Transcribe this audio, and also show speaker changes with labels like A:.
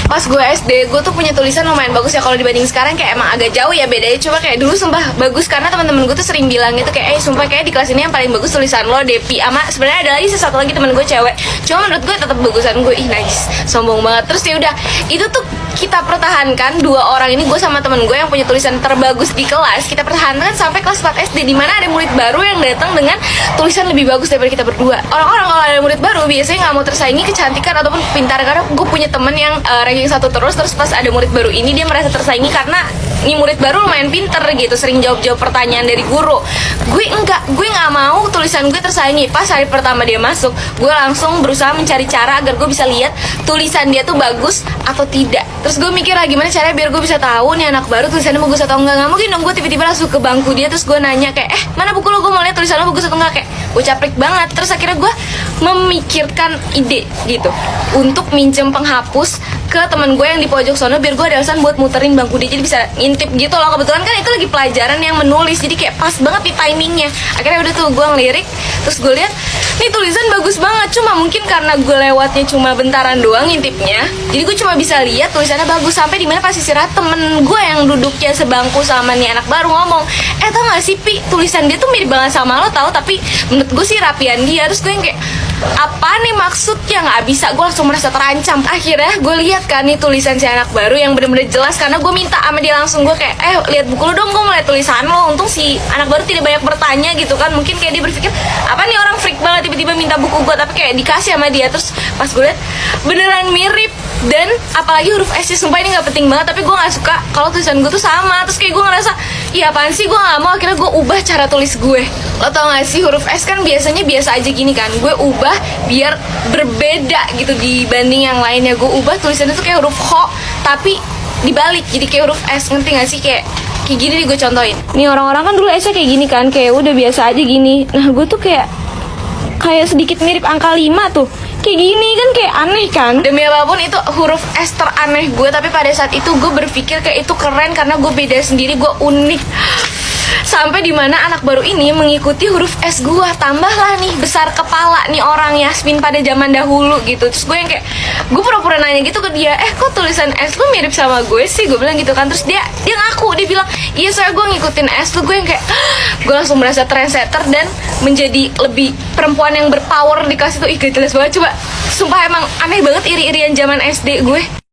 A: Pas gue SD, gue tuh punya tulisan lumayan bagus ya. Kalau dibanding sekarang kayak emang agak jauh ya bedanya. Cuma kayak dulu sumpah bagus karena teman-teman gue tuh sering bilang gitu kayak, sumpah kayak di kelas ini yang paling bagus tulisan lo, Depi. Ama sebenarnya ada lagi satu lagi teman gue cewek. Cuma menurut gue tetap bagusan gue. Ih najis, sombong banget. Terus ya udah, itu tuh kita pertahankan dua orang ini, gue sama temen gue yang punya tulisan terbagus di kelas. Kita pertahankan sampai kelas 4 SD, dimana ada murid baru yang datang dengan tulisan lebih bagus daripada kita berdua. Orang-orang kalau ada murid baru biasanya nggak mau tersaingi kecantikan ataupun pintar, karena gue punya temen yang ranking 1 terus pas ada murid baru ini dia merasa tersaingi karena ini murid baru lumayan pinter gitu, sering jawab-jawab pertanyaan dari guru. Gue nggak mau tulisan gue tersaingi. Pas hari pertama dia masuk, gue langsung berusaha mencari cara agar gue bisa lihat tulisan dia tuh bagus atau tidak. Terus gue mikir lah gimana caranya biar gue bisa tahu nih anak baru tulisannya bagus atau enggak. Nggak mungkin dong gue tiba-tiba langsung ke bangku dia terus gue nanya kayak, mana buku lo, gue mau lihat tulisan lo bagus atau enggak. Kayak gue caprik banget. Terus akhirnya gue memikirkan ide gitu untuk minjem penghapus ke temen gue yang di pojok sono, biar gue ada alasan buat muterin bangku dia, jadi bisa ngintip gitu loh. Kebetulan kan itu lagi pelajaran yang menulis, jadi kayak pas banget di timingnya. Akhirnya udah tuh gue ngelirik, terus gue lihat nih tulisan bagus banget. Cuma mungkin karena gue lewatnya cuma bentaran doang ngintipnya, jadi gue cuma bisa lihat tulisannya bagus. Sampai dimana pas istirahat temen gue yang duduknya sebangku sama nih anak baru ngomong, tau gak sih Pi, tulisan dia tuh mirip banget sama lo tau, tapi menurut gue sih rapian dia. Terus gue yang kayak, apa nih maksudnya, nggak bisa. Gue langsung merasa terancam. Akhirnya gue lihat kan nih tulisan si anak baru yang bener-bener jelas, karena gue minta sama dia langsung. Gue kayak, lihat buku lu dong, gue mau lihat tulisan lo. Untung si anak baru tidak banyak bertanya gitu kan, mungkin kayak dia berpikir apa nih orang freak banget tiba-tiba minta buku gue, tapi kayak dikasih sama dia. Terus pas gue lihat beneran mirip, dan apalagi huruf S nya, sumpah ini nggak penting banget, tapi gue nggak suka kalau tulisan gue tuh sama. Terus kayak gue ngerasa, iya apaan sih, gue nggak mau. Akhirnya gue ubah cara tulis gue. Lo tau gak sih, huruf S kan biasanya biasa aja gini kan, gue ubah biar berbeda gitu dibanding yang lainnya. Gue ubah tulisannya tuh kayak huruf Ho tapi dibalik, jadi kayak huruf S. Ngerti gak sih? Kayak gini nih gue contohin. Nih orang-orang kan dulu S nya kayak gini kan, kayak udah biasa aja gini. Nah gue tuh kayak sedikit mirip angka 5 tuh, kayak gini kan, kayak aneh kan. Demi apapun itu huruf S teraneh gue, tapi pada saat itu gue berpikir kayak itu keren karena gue beda sendiri, gue unik. Sampai dimana anak baru ini mengikuti huruf S gue. Tambahlah nih besar kepala nih orang Yasmin pada zaman dahulu gitu. Terus gue yang kayak, gue pura-pura nanya gitu ke dia, kok tulisan S lu mirip sama gue sih, gue bilang gitu kan. Terus dia ngaku, dia bilang iya soalnya gue ngikutin S lu. Gue yang kayak gue langsung merasa trendsetter dan menjadi lebih perempuan yang berpower di kelas itu. Ih gak jelas banget. Coba sumpah emang aneh banget iri-irian zaman SD gue.